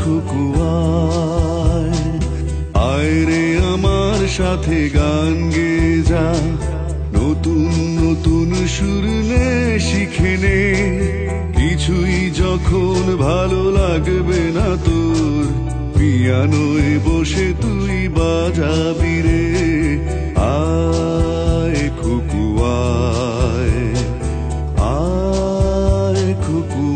খুকুয়ায় আয় রে আমার সাথে গান গেয়ে যা, নতুন নতুন সুর নে শিখে নে। কিছুই যখন ভালো লাগবে না তোর, পিয়ানোয় বসে তুই বাজাবি রে। আয় খুকুয়ায়, আয় খুকুয়ায়।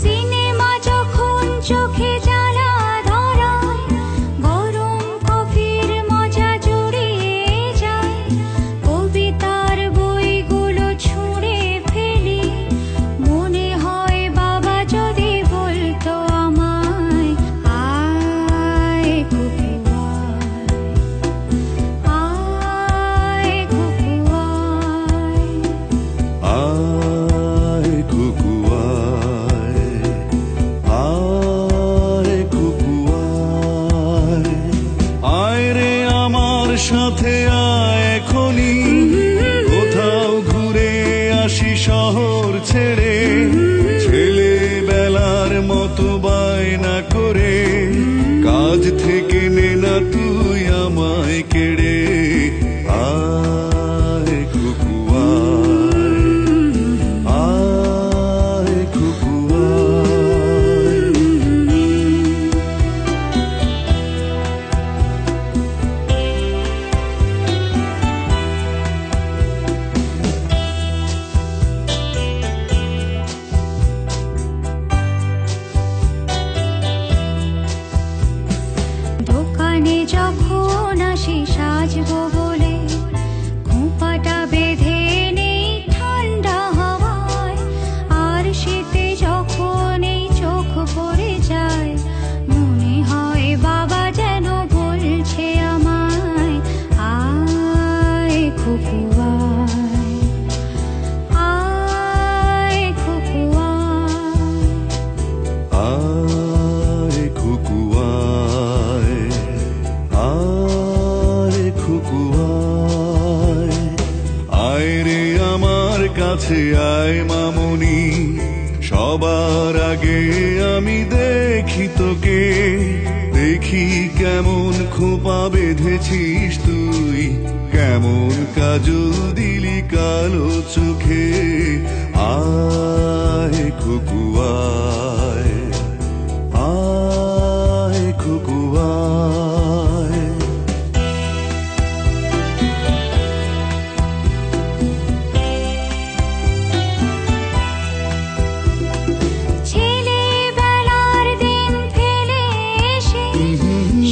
সিনেমা যখন চোখে জ্বালা ধরায়, গরম কফির মজা জুড়িয়ে যায়। কবিতার বইগুলো ছুঁড়ে ফেলি, মনে হয় বাবা যদি বলতো আমায়, আয় খুকুয়ায়, আয় খুকুয়ায়। আয় খুকুয়ায়, আয় খুকুয়ায়। আয় রে আমার সাথে আয় এখনি, কোথাও ঘুরে আসি শহর ছেড়ে। ছেলেবেলার মতো বায়না করে, কাজ থেকে নে না তুই আমায় কেড়ে। আয় খুকুয়ায়, আয় খুকুয়ায়। দোকানে যখন আসি সাজবো বলে, খোঁপাটা বেঁধে নেই ঠান্ডা হাওয়ায়। আর শীতে যখন এই চোখ পড়ে যায়, মনে হয় বাবা যেন বলছে আমায়, আয় খুকুয়ায়, আয় খুকুয়ায়। আয় খুকুয়ায়, আয় খুকুয়ায়। আয় রে আমার কাছে আয় মামনি, সবার আগে আমি দেখি তোকে। দেখি কেমন খোপা বেঁধেছিস তুই, কেমন কাজল দিলি কালো চোখে। আয় খুকুয়ায়, আয় খুকুয়ায়। ছেলেবেলার দিন ফেলে এসে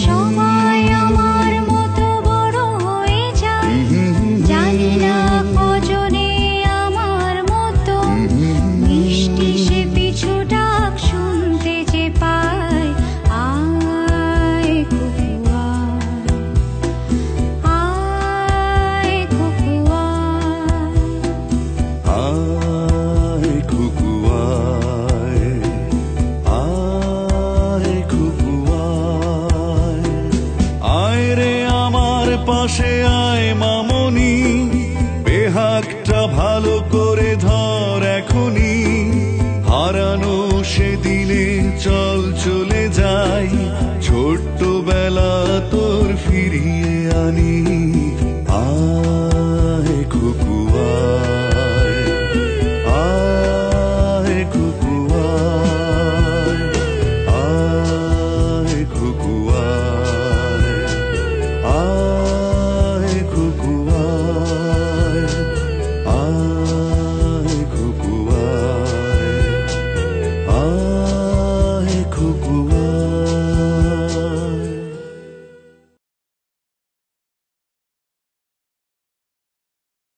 সবাই আমার মতো বড় হয়ে যায়। জানি না কজনে আমার মতো মিষ্টি সে পিছু ডাক শুনতে যে পায়। আয় খুকুয়ায়, আয় খুকুয়ায়। আয় খুকুয়ায়, আয় খুকুয়ায়। আয় রে আমার পাশে আয় মামনি, বেহাগটা ভালো করে ধর এখনি। হারানো সেদিনে চল চলে যাই, ছোট্টবেলা তোর ফিরিয়ে আনি।